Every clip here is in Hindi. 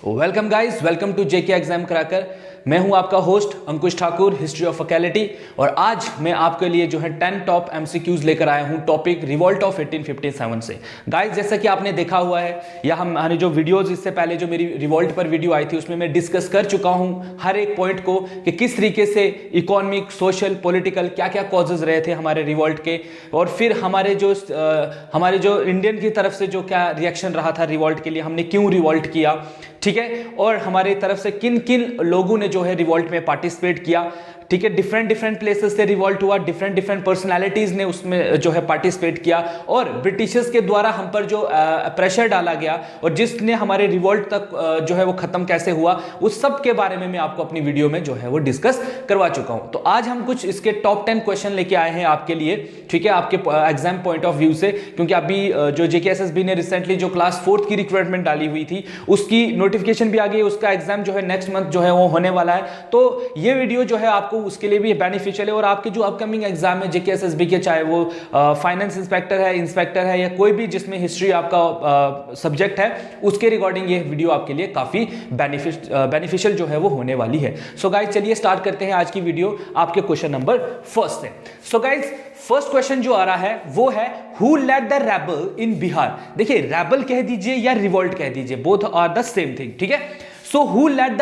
Welcome guys, welcome to JK exam cracker. मैं हूं आपका host Ankush Thakur, history of faculty. और आज मैं आपके लिए जो है 10 टॉप एमसीक्यूज लेकर आया हूं टॉपिक रिवॉल्ट ऑफ 1857 से। गाइस, जैसा कि आपने देखा हुआ है या हमारे जो वीडियोस इससे पहले जो मेरी रिवॉल्ट पर वीडियो आई थी उसमें मैं डिस्कस कर चुका हूं हर एक पॉइंट को कि किस तरीके से इकोनॉमिक, सोशल, पॉलिटिकल क्या क्या कॉजेज रहे थे हमारे रिवॉल्ट के, और फिर हमारे जो इंडियन की तरफ से जो क्या रिएक्शन रहा था रिवॉल्ट के लिए, हमने क्यों रिवॉल्ट किया, ठीक है, और हमारी तरफ से किन किन लोगों ने जो है रिवॉल्ट में पार्टिसिपेट किया, ठीक है। डिफरेंट प्लेसेस से रिवॉल्ट हुआ, डिफरेंट पर्सनालिटीज ने उसमें जो है पार्टिसिपेट किया, और ब्रिटिशर्स के द्वारा हम पर जो प्रेशर डाला गया और जिसने हमारे रिवॉल्ट तक जो है वो खत्म कैसे हुआ, उस सब के बारे में मैं आपको अपनी वीडियो में जो है वो डिस्कस करवा चुका हूं। तो आज हम कुछ इसके टॉप 10 क्वेश्चन लेके आए हैं आपके लिए, ठीक है, आपके एग्जाम पॉइंट ऑफ व्यू से, क्योंकि अभी जो जेकेएसएसबी ने रिसेंटली जो क्लास 4th की रिक्वायरमेंट डाली हुई थी उसकी नोटिफिकेशन भी आ गई, उसका एग्जाम जो है नेक्स्ट मंथ जो है वो होने वाला है। तो ये वीडियो जो है आपको उसके लिए भी बेनिफिशियल है, और आपके जो अपकमिंग एग्जाम है जेकेएसएसबी के, चाहे वो फाइनेंस इंस्पेक्टर है या कोई भी जिसमें हिस्ट्री आपका सब्जेक्ट है, उसके रिगार्डिंग ये वीडियो आपके लिए काफी बेनिफिशियल जो है वो होने वाली है। सो गाइस, चलिए स्टार्ट करते हैं आज की वीडियो आपके क्वेश्चन नंबर फर्स्ट से। सो गाइस, फर्स्ट क्वेश्चन जो आ रहा है वो है who led the rebel in Bihar. देखिए, रेबल कह दीजिए या रिवॉल्ट कह दीजिए, both are the same thing, ठीक है। So who led the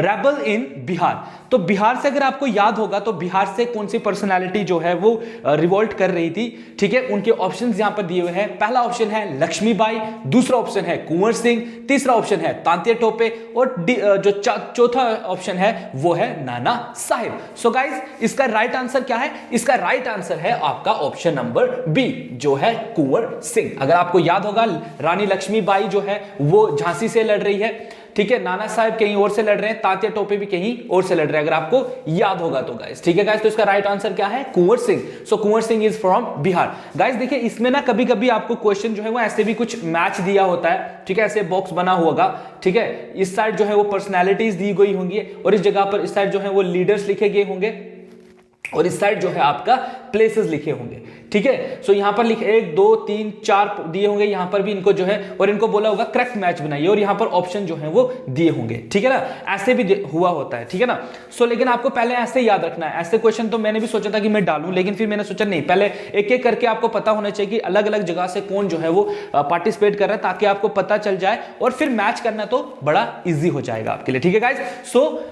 rebel in Bihar. तो बिहार से अगर आपको याद होगा तो बिहार से कौन सी पर्सनालिटी जो है वो रिवॉल्ट कर रही थी, ठीक है। उनके ऑप्शंस यहां पर दिए हुए हैं। पहला ऑप्शन है लक्ष्मीबाई, दूसरा ऑप्शन है कुंवर सिंह, तीसरा ऑप्शन है तांत्या टोपे, और जो चौथा ऑप्शन है वो है नाना साहिब। सो गाइस, इसका राइट आंसर क्या है? इसका राइट आंसर है आपका ऑप्शन नंबर बी, जो है कुंवर सिंह। अगर आपको याद होगा, रानी लक्ष्मीबाई जो है वो झांसी से लड़ रही है, ठीक है, नाना साहब कहीं और से लड़ रहे हैं, तांत्या टोपे भी कहीं और से लड़ रहे हैं, अगर आपको याद होगा तो गाइस, ठीक है गाइस। तो इसका राइट आंसर क्या है? Kunwar Singh. So Kunwar Singh is from Bihar. Guys देखिए, इसमें ना कभी कभी आपको क्वेश्चन जो है वो ऐसे भी कुछ मैच दिया होता है, ठीक है, ऐसे बॉक्स बना होगा, ठीक है। इस साइड जो है वो पर्सनैलिटीज दी गई होंगी, और इस जगह पर इस साइड जो है वो लीडर्स लिखे गए होंगे, और इस साइड जो है आपका प्लेसेस लिखे होंगे, ठीक है। सो यहां पर लिखे 1 2 3 4 दिए होंगे, यहां पर भी इनको जो है, और इनको बोला होगा करेक्ट मैच बनाइए, और यहां पर ऑप्शन जो है वो दिए होंगे, ठीक है ना। ऐसे भी हुआ होता है, ठीक है ना। सो लेकिन आपको पहले ऐसे याद रखना है। ऐसे क्वेश्चन तो मैंने भी सोचा था कि मैं डालूं, लेकिन फिर मैंने सोचा नहीं, पहले एक एक करके आपको पता होना चाहिए कि अलग अलग जगह से कौन जो है वो पार्टिसिपेट कर रहा है, ताकि आपको पता चल जाए, और फिर मैच करना तो बड़ा ईजी हो जाएगा आपके लिए, ठीक है गाइस। सो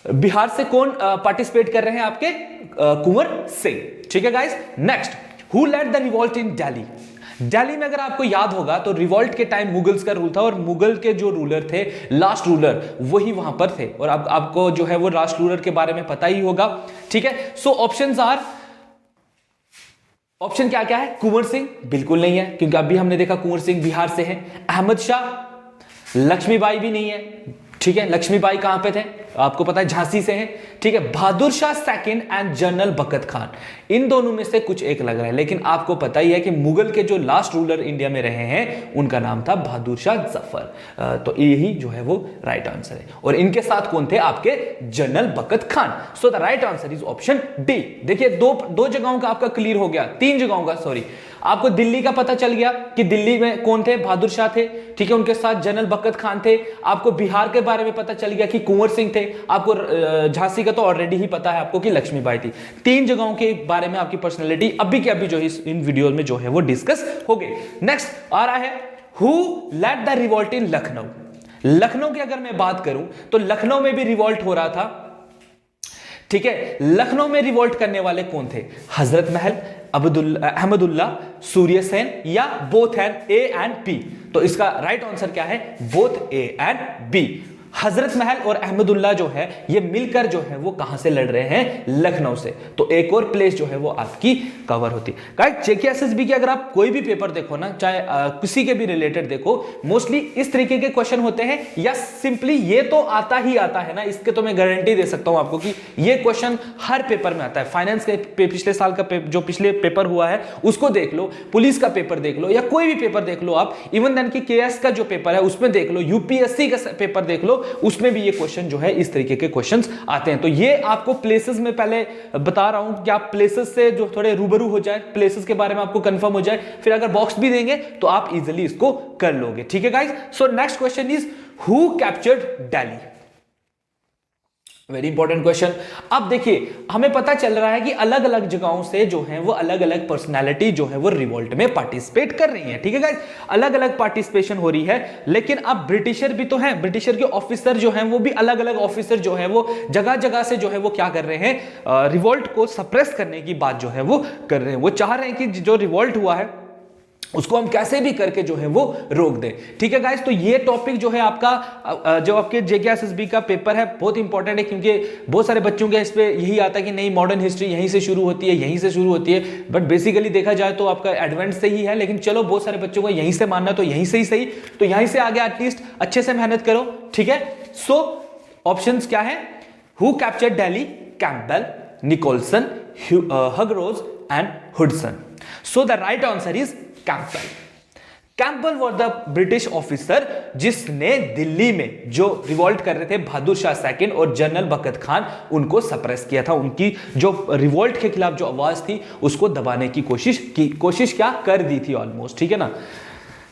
बिहार से कौन पार्टिसिपेट कर रहे हैं? आपके कुंवर सिंह, ठीक है guys. Next, who led the revolt in Delhi. Delhi में अगर आपको याद होगा तो रिवॉल्ट के टाइम मुगल्स का रूल था, और मुगल के जो रूलर थे, लास्ट रूलर, वही वहां पर थे, और अब आपको जो है वो लास्ट रूलर के बारे में पता ही होगा, ठीक है। सो ऑप्शंस आर, ऑप्शन क्या क्या है? कुंवर सिंह बिल्कुल नहीं है, क्योंकि अभी हमने देखा कुंवर सिंह बिहार से है। अहमद शाह, लक्ष्मीबाई भी नहीं है, ठीक है। लक्ष्मीबाई कहां पे थे? आपको पता है झांसी से है, ठीक है। Bahadur Shah second and general Bakht Khan, इन दोनों में से कुछ एक लग रहा है, लेकिन आपको पता ही है कि मुगल के जो लास्ट रूलर इंडिया में रहे हैं उनका नाम था बहादुर शाह जफर। तो यही जो है वो राइट आंसर है, और इनके साथ कौन थे? आपके general Bakht Khan. So the right answer is option D. देखिए, दो जगहों का आपका क्लियर हो गया, 3 जगहों का, सॉरी। आपको दिल्ली का पता चल गया कि दिल्ली में कौन थे? बहादुर शाह थे, ठीक है, उनके साथ जनरल बकत खान थे। आपको बिहार के बारे में पता चल गया कि कुंवर सिंह थे। आपको झांसी का तो ऑलरेडी ही पता है आपको कि लक्ष्मीबाई थी। 3 जगहों के बारे में आपकी पर्सनैलिटी अभी के अभी जो है इन वीडियो में जो है वो डिस्कस हो गई। नेक्स्ट आ रहा है who led the revolt in Lucknow. Lucknow की अगर मैं बात करूं तो लखनऊ में भी रिवॉल्ट हो रहा था, ठीक है। लखनऊ में रिवॉल्ट करने वाले कौन थे? हजरत महल, अहमदुल्ला, सूर्य सेन, या both and A and B. तो इसका राइट आंसर क्या है? Both A and B. Hazrat Mahal और अहमदुल्ला जो है ये मिलकर जो है वो कहां से लड़ रहे हैं? लखनऊ से। तो एक और प्लेस जो है वो आपकी कवर होती है। गाइस, जेकेएसएसबी के अगर आप कोई भी पेपर देखो ना, चाहे किसी के भी रिलेटेड देखो, मोस्टली इस तरीके के क्वेश्चन होते हैं, या सिंपली ये तो आता ही आता है ना, इसके तो मैं गारंटी दे सकता हूं आपको कि ये क्वेश्चन हर पेपर में आता है। फाइनेंस के पिछले साल का जो पिछले पेपर हुआ है उसको देख लो, पुलिस का पेपर देख लो, या कोई भी पेपर देख लो आप, इवन देन की केएस का जो पेपर है उसमें देख लो, यूपीएससी का पेपर देख लो, उसमें भी ये क्वेश्चन जो है इस तरीके के क्वेश्चंस आते हैं। तो ये आपको प्लेसेस में पहले बता रहा हूं कि आप प्लेसेस से जो थोड़े रूबरू हो जाए, प्लेसेस के बारे में आपको कंफर्म हो जाए, फिर अगर बॉक्स भी देंगे तो आप इजीली इसको कर लोगे, ठीक है guys. So next question is who captured Delhi? Very important question. अब देखिए हमें पता चल रहा है कि अलग अलग जगहों से जो है वो अलग अलग पर्सनालिटी जो है वो रिवोल्ट में पार्टिसिपेट कर रही है, ठीक है गाइस, अलग अलग पार्टिसिपेशन हो रही है। लेकिन अब ब्रिटिशर भी तो हैं, ब्रिटिशर के ऑफिसर जो हैं वो भी अलग अलग ऑफिसर जो है वो जगह जगह से जो है वो क्या कर रहे हैं, रिवोल्ट को सप्रेस करने की बात जो है वो कर रहे हैं। वो चाह रहे हैं कि जो रिवोल्ट हुआ है उसको हम कैसे भी करके जो है वो रोक दें, ठीक है गाइस। तो ये टॉपिक जो है आपका जो आपके जेकेएसएसबी का पेपर है बहुत इंपॉर्टेंट है, क्योंकि बहुत सारे बच्चों के इस पे यही आता है कि नहीं मॉडर्न हिस्ट्री यहीं से शुरू होती है, यहीं से शुरू होती है, बट बेसिकली देखा जाए तो आपका एडवांस से ही है। लेकिन चलो बहुत सारे बच्चों को यहीं से मानना तो यहीं से ही सही, तो यहीं से आगे एटलीस्ट अच्छे से मेहनत करो, ठीक है। सो ऑप्शंस क्या है? Who captured Delhi? Campbell, Nicholson, Hugh Rose and Hudson. So the right answer is Campbell. Campbell was the British officer जिसने दिल्ली में जो रिवोल्ट कर रहे थे बहादुर शाह सेकंड और जनरल बकत खान, उनको सप्रेस किया था, उनकी जो रिवोल्ट के खिलाफ जो आवाज थी उसको दबाने की कोशिश क्या कर दी थी ऑलमोस्ट, ठीक है ना।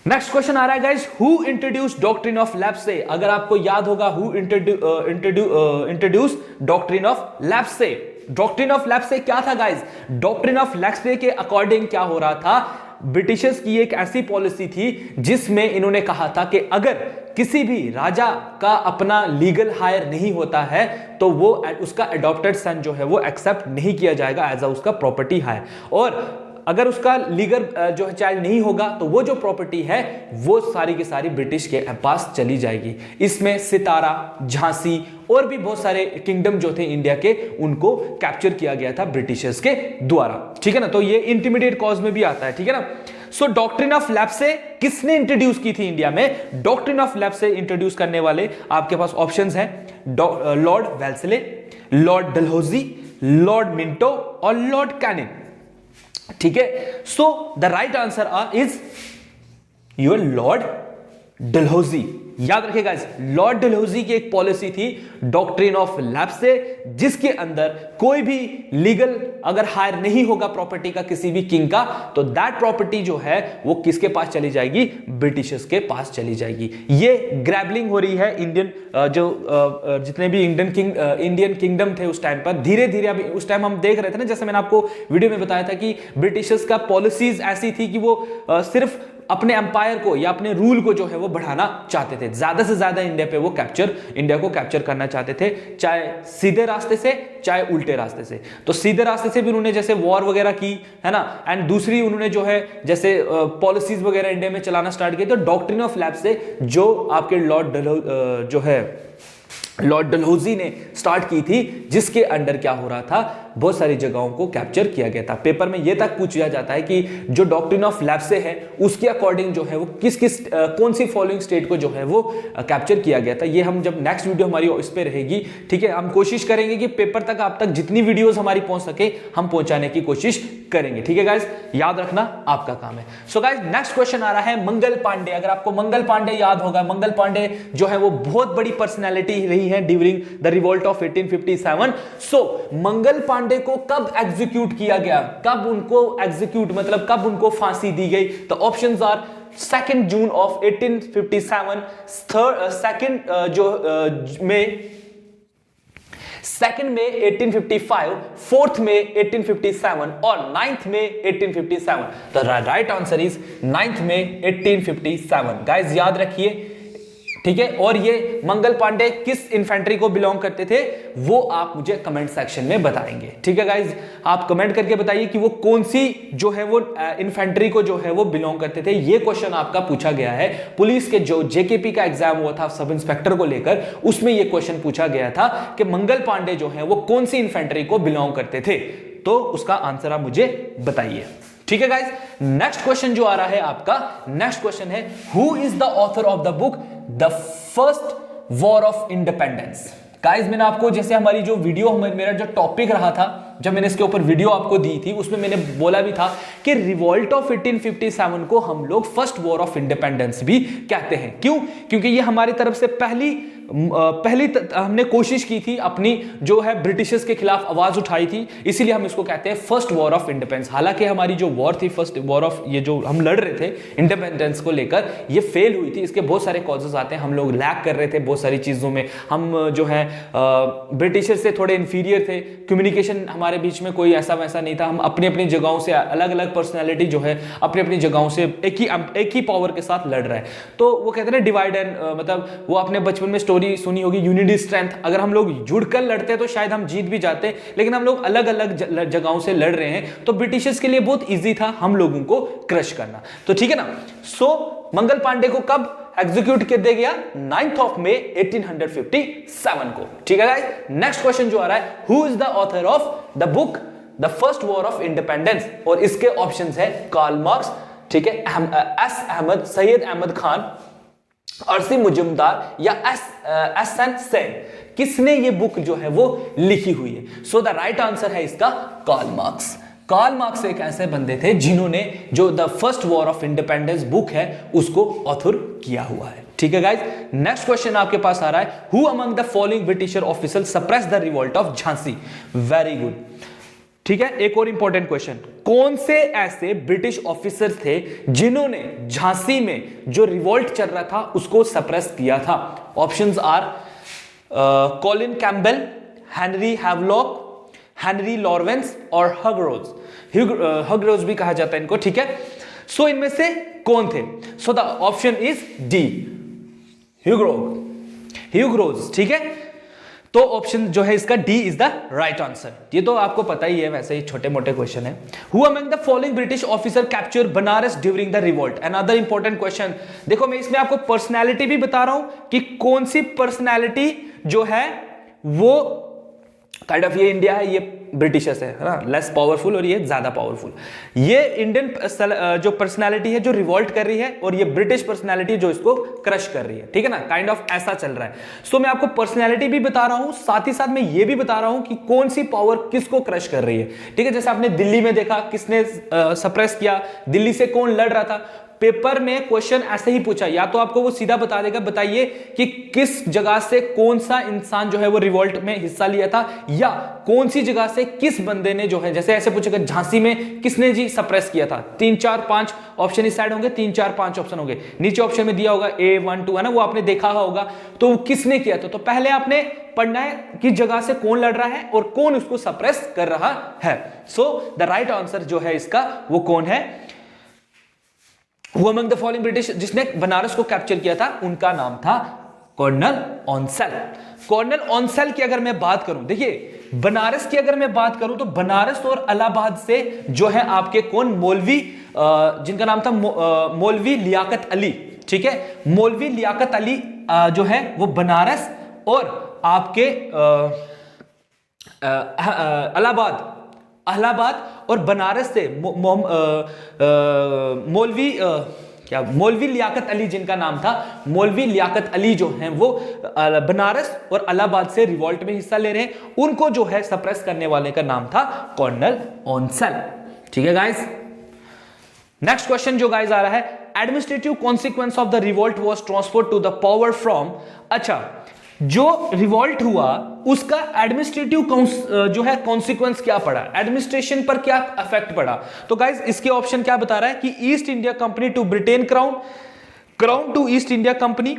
नेक्स्ट क्वेश्चन आ रहा है guys, who introduce doctrine of lapse? अगर आपको याद होगा who introduce doctrine of lapse? Doctrine of lapse क्या था गाइस? डॉक्ट्रिन ऑफ लैप्से के अकॉर्डिंग क्या हो रहा था, ब्रिटिशर्स की एक ऐसी पॉलिसी थी जिसमें इन्होंने कहा था कि अगर किसी भी राजा का अपना लीगल हायर नहीं होता है तो वो उसका अडॉप्टेड सन जो है वो एक्सेप्ट नहीं किया जाएगा एज अ उसका प्रॉपर्टी हायर, और अगर उसका लीगल जो है चाइल्ड नहीं होगा तो वो जो प्रॉपर्टी है वो सारी की सारी ब्रिटिश के पास चली जाएगी। इसमें सितारा, झांसी और भी बहुत सारे किंगडम जो थे इंडिया के उनको कैप्चर किया गया था ब्रिटिशर्स के द्वारा, ठीक है ना। तो ये इंटरमीडिएट कॉज में भी आता है, ठीक है ना। सो डॉक्ट्रिन ऑफ लैप्से किसने इंट्रोड्यूस की थी इंडिया में? डॉक्ट्रिन ऑफ लैप्से इंट्रोड्यूस करने वाले आपके पास ऑप्शंस हैं, Lord Wellesley, Lord Dalhousie, Lord Minto और लॉर्ड कैनिंग, ठीक है। सो the right answer is your Lord Dalhousie. याद रखिएगा, लॉर्ड डलहौजी की एक पॉलिसी थी डॉक्ट्रिन ऑफ लैप्से, जिसके अंदर कोई भी लीगल अगर हायर नहीं होगा प्रॉपर्टी का किसी भी किंग का, तो दैट प्रॉपर्टी जो है वो किसके पास चली जाएगी? ब्रिटिशर्स के पास चली जाएगी। ये ग्रैबलिंग हो रही है इंडियन जितने भी इंडियन किंगडम थे उस टाइम पर, धीरे धीरे अभी उस टाइम हम देख रहे थे ना, जैसे मैंने आपको वीडियो में बताया था कि ब्रिटिशर्स का पॉलिसीज ऐसी थी कि वो सिर्फ अपने एम्पायर को या अपने रूल को जो है वो बढ़ाना चाहते थे, ज्यादा से ज्यादा इंडिया को कैप्चर करना चाहते थे, चाहे सीधे रास्ते से चाहे उल्टे रास्ते से। तो सीधे रास्ते से भी उन्होंने जैसे वॉर वगैरह की है ना, एंड दूसरी उन्होंने जो है जैसे पॉलिसीज वगैरह इंडिया में चलाना स्टार्ट किया। तो डॉक्ट्रिन ऑफ लैप्से जो आपके लॉर्ड डलहौजी ने स्टार्ट की थी, जिसके अंडर क्या हो रहा था, बहुत सारी जगहों को कैप्चर किया गया था। पेपर में यह तक पूछा जाता है कि जो डॉक्ट्रिन ऑफ लैप्से है उसके अकॉर्डिंग जो है वो कौन सी फॉलोइंग स्टेट को जो है वो कैप्चर किया गया था। ये हम जब नेक्स्ट वीडियो हमारी इस पे रहेगी, ठीक है, हम कोशिश करेंगे कि पेपर तक आप तक जितनी वीडियोस हमारी पहुंच सके हम पहुंचाने की कोशिश करेंगे, ठीक है गाइस, याद रखना आपका काम है। सो गाइस नेक्स्ट क्वेश्चन आ रहा है मंगल पांडे। अगर आपको मंगल पांडे याद होगा, मंगल पांडे जो है वो बहुत बड़ी पर्सनैलिटी रही है ड्यूरिंग द रिवोल्ट ऑफ 1857। सो मंगल पांडे को कब एग्जीक्यूट किया गया, कब उनको एग्जीक्यूट मतलब कब उनको फांसी दी गई? तो options are 2 June of 1857, 2 May 1855, 4 May 1857 और 9 मई 1857। तो right answer is 9 May 1857। Guys याद रखिए, ठीक है। और ये मंगल पांडे किस इन्फेंट्री को बिलोंग करते थे वो आप मुझे कमेंट सेक्शन में बताएंगे, ठीक है गाइज। आप कमेंट करके बताइए कि वो कौन सी जो है वो इन्फेंट्री को जो है वो बिलोंग करते थे। ये क्वेश्चन आपका पूछा गया है पुलिस के जो जेकेपी का एग्जाम हुआ था सब इंस्पेक्टर को लेकर, उसमें ये क्वेश्चन पूछा गया था कि मंगल पांडे जो है वो कौन सी इन्फेंट्री को बिलोंग करते थे। तो उसका आंसर आप मुझे बताइए, ठीक है गाइज। नेक्स्ट क्वेश्चन जो आ रहा है आपका, नेक्स्ट क्वेश्चन है who is the author of the book the first war of independence? Guys मैंने आपको जैसे हमारी जो वीडियो मेरा जो टॉपिक रहा था, जब मैंने इसके ऊपर वीडियो आपको दी थी उसमें मैंने बोला भी था कि रिवोल्ट ऑफ 1857 को हम लोग फर्स्ट वॉर ऑफ इंडिपेंडेंस भी कहते हैं। क्यों? क्योंकि ये हमारी तरफ से पहली पहली हमने कोशिश की थी अपनी जो है ब्रिटिशर्स के खिलाफ आवाज उठाई थी, इसीलिए हम इसको कहते हैं फर्स्ट वॉर ऑफ इंडिपेंडेंस। हालांकि हमारी जो वॉर थी, फर्स्ट वॉर ऑफ, ये जो हम लड़ रहे थे इंडिपेंडेंस को लेकर, ये फेल हुई थी। इसके बहुत सारे कॉजेस आते हैं, हम लोग लैक कर रहे थे बहुत सारी चीजों में, हम जो है ब्रिटिशर से थोड़े इंफीरियर थे, कम्युनिकेशन हमारे बीच में कोई ऐसा वैसा नहीं था, हम अपनी अपनी जगहों से अलग अलग पर्सनैलिटी जो है अपनी अपनी जगहों से एक ही पावर के साथ लड़ रहा है। तो वो कहते हैं ना डिवाइड एंड, मतलब वो आपने बचपन में स्टोरी सुनी होगी, यूनिटी स्ट्रेंथ। अगर हम लोग जुड़कर लड़ते तो शायद हम जीत भी जाते, लेकिन हम लोग अलग अलग जगहों से लड़ रहे हैं, तो ब्रिटिशर्स के लिए बहुत ईजी था हम लोगों को क्रश करना। तो ठीक है ना। सो मंगल पांडे को कब एग्जीक्यूट कर दिया गया? 9th of May 1857 को। ठीक है गाइस। नेक्स्ट क्वेश्चन जो आ रहा है, who is the author of the book the first war of independence? और इसके ऑप्शंस है कार्ल मार्क्स, ठीक है, एस अहमद, सैयद अहमद खान, अरसी मुजुमदार या एस एन सेन। किसने ये बुक जो है वो लिखी हुई है? सो द राइट आंसर है इसका कार्ल मार्क्स। कार्ल मार्क्स एक ऐसे बंदे थे जिन्होंने जो the first war of independence book है उसको ऑथर किया हुआ है। ठीक है गाइस। नेक्स्ट क्वेश्चन आपके पास आ रहा है, who among the following britisher officer suppress the revolt of Jhansi? Very good. ठीक है, एक और इंपॉर्टेंट क्वेश्चन, कौन से ऐसे ब्रिटिश ऑफिसर थे जिन्होंने झांसी में जो रिवोल्ट चल रहा था उसको सप्रेस किया था? Options are Colin Campbell, Henry Havelock, Henry Lawrence और हगरोज। हगरोज भी कहा जाता है इनको। ठीक है, सो इनमें से कौन थे? So the option is D, Hugh Rose. ठीक है, तो ऑप्शन जो है इसका D is the right answer. ये तो आपको पता ही है, वैसे ही छोटे मोटे क्वेश्चन है। Who among the following British officer capture Banaras during the revolt? Another important question. देखो मैं इसमें आपको पर्सनैलिटी भी बता रहा हूं कि कौन सी पर्सनैलिटी जो है वो काइंड ऑफ, ये इंडिया है, ये ब्रिटिशर्स है ना, लेस पावरफुल और ये ज्यादा पावरफुल। ये इंडियन जो पर्सनालिटी है जो रिवोल्ट कर रही है, और ये ब्रिटिश पर्सनालिटी जो इसको क्रश कर रही है। ठीक है ना, काइंड ऑफ ऐसा चल रहा है। सो मैं आपको पर्सनालिटी भी बता रहा हूं, साथ ही साथ मैं ये भी बता रहा हूं कि कौन सी पावर किसको क्रश कर रही है। ठीक है, जैसे आपने दिल्ली में देखा, किसने सप्रेस किया, दिल्ली से कौन लड़ रहा था। पेपर में क्वेश्चन ऐसे ही पूछा, या तो आपको वो सीधा बता देगा, बताइए कि किस जगह से कौन सा इंसान जो है वो रिवोल्ट में हिस्सा लिया था, या कौन सी जगह से किस बंदे ने जो है, जैसे ऐसे पूछेगा झांसी में किसने जी सप्रेस किया था, 3 4 5 ऑप्शन इस साइड होंगे, 3 4 5 ऑप्शन होंगे, नीचे ऑप्शन में दिया होगा A 1 2 है ना, वो आपने देखा होगा। तो किसने किया था, तो पहले आपने पढ़ना है किस जगह से कौन लड़ रहा है और कौन उसको सप्रेस कर रहा है। सो द राइट आंसर जो है इसका वो कौन है? Who among the following British, जिसने बनारस को कैप्चर किया था, उनका नाम था कर्नल ऑनसेल। कर्नल ऑनसेल की अगर मैं बात करूं, देखिए बनारस की अगर मैं बात करूं तो बनारस और इलाहाबाद से जो है आपके कौन, मौलवी, जिनका नाम था मौलवी लियाकत अली। ठीक है, मौलवी लियाकत अली जो है वो बनारस और आपके इलाहाबाद और बनारस से मौलवी लियाकत अली, जिनका नाम था मौलवी लियाकत अली, जो हैं वो बनारस और इलाहाबाद से रिवोल्ट में हिस्सा ले रहे हैं, उनको जो है सप्रेस करने वाले का नाम था कर्नल ऑनसेल। ठीक है गाइस। नेक्स्ट क्वेश्चन जो गाइस आ रहा है, administrative consequence of the revolt was transferred to the power from. अच्छा, जो रिवोल्ट हुआ उसका एडमिनिस्ट्रेटिव जो है कॉन्सिक्वेंस क्या पड़ा, एडमिनिस्ट्रेशन पर क्या इफेक्ट पड़ा? तो गाइस इसके ऑप्शन क्या बता रहा है कि East India company to Britain crown, crown to East India company,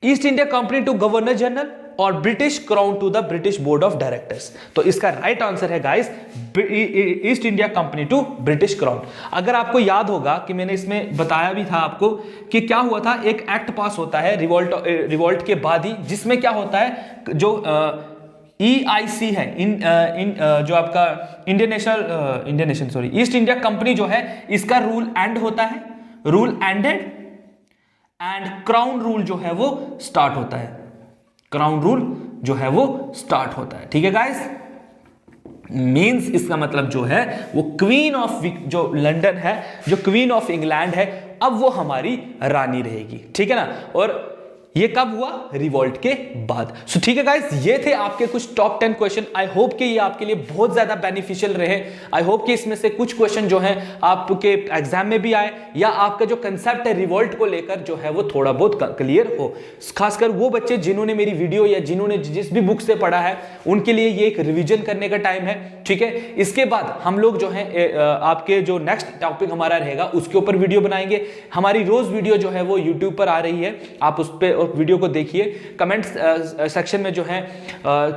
East India company to governor general, और British crown to the British board of directors. तो इसका राइट आंसर है guys East India company to British crown. अगर आपको याद होगा कि मैंने इसमें बताया भी था आपको कि क्या हुआ था, एक एक्ट पास होता है रिवोल्ट के बाद ही, जिसमें क्या होता है, जो EIC है, जो आपका ईस्ट इंडिया कंपनी जो है, इसका रूल एंड होता है, rule ended, and crown rule जो है वो स्टार्ट होता है, क्राउन रूल जो है वो स्टार्ट होता है। ठीक है गाइस, मींस इसका मतलब जो है वो क्वीन ऑफ, जो लंदन है, जो क्वीन ऑफ इंग्लैंड है, अब वो हमारी रानी रहेगी। ठीक है ना। और ये कब हुआ? रिवॉल्ट के बाद। सो ठीक है गाइस, ये थे आपके कुछ टॉप 10 क्वेश्चन। आई होप कि ये आपके लिए बहुत ज्यादा बेनिफिशियल रहे। आई होप कि इसमें से कुछ क्वेश्चन जो हैं आपके एग्जाम में भी आए, या आपका जो कंसेप्ट है रिवॉल्ट को लेकर जो है वो थोड़ा बहुत क्लियर हो। खासकर वो बच्चे जिन्होंने मेरी वीडियो या जिन्होंने जिस भी बुक से पढ़ा है, उनके लिए ये एक रिवीजन करने का टाइम है। ठीक है, इसके बाद हम लोग जो है आपके जो नेक्स्ट टॉपिक हमारा रहेगा उसके ऊपर वीडियो बनाएंगे। हमारी रोज वीडियो जो है वो यूट्यूब पर आ रही है, आप उस पर वीडियो को देखिए। कमेंट सेक्शन में जो है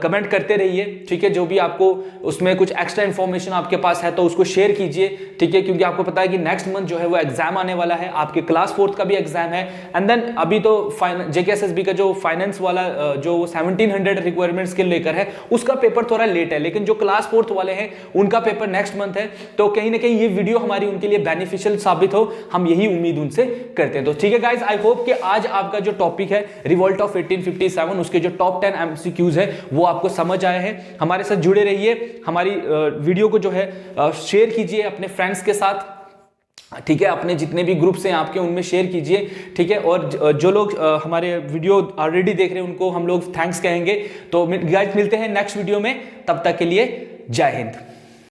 कमेंट करते रहिए। ठीक है, जो भी आपको उसमें कुछ एक्स्ट्रा इंफॉर्मेशन आपके पास है तो उसको शेयर कीजिए। ठीक है, क्योंकि आपको पता है कि नेक्स्ट मंथ जो है वो एग्जाम आने वाला है, आपके क्लास 4th का भी एग्जाम है। एंड देन अभी तो जेकेएसएसबी का जो फाइनेंस वाला जो 1700 रिक्वायरमेंट्स के लेकर है उसका पेपर थोड़ा लेट है, लेकिन जो क्लास 4th वाले हैं उनका पेपर नेक्स्ट मंथ है। तो कहीं ना कहीं ये वीडियो हमारी उनके लिए बेनिफिशियल साबित हो, हम यही उम्मीद उनसे करते हैं। तो ठीक है गाइस, आई होप कि आज आपका जो टॉपिक है रिवॉल्ट ऑफ 1857 उसके जो टॉप 10 एमसीक्यूज है वो आपको समझ आए हैं। हमारे साथ जुड़े रहिए, हमारी वीडियो को जो है शेयर कीजिए अपने फ्रेंड्स के साथ। ठीक है, अपने जितने भी ग्रुप्स हैं आपके उनमें शेयर कीजिए। ठीक है, और जो लोग हमारे वीडियो ऑलरेडी देख रहे हैं उनको हम लोग थैंक्स कहेंगे। तो गाइस मिलते हैं नेक्स्ट वीडियो में, तब तक के लिए जय हिंद।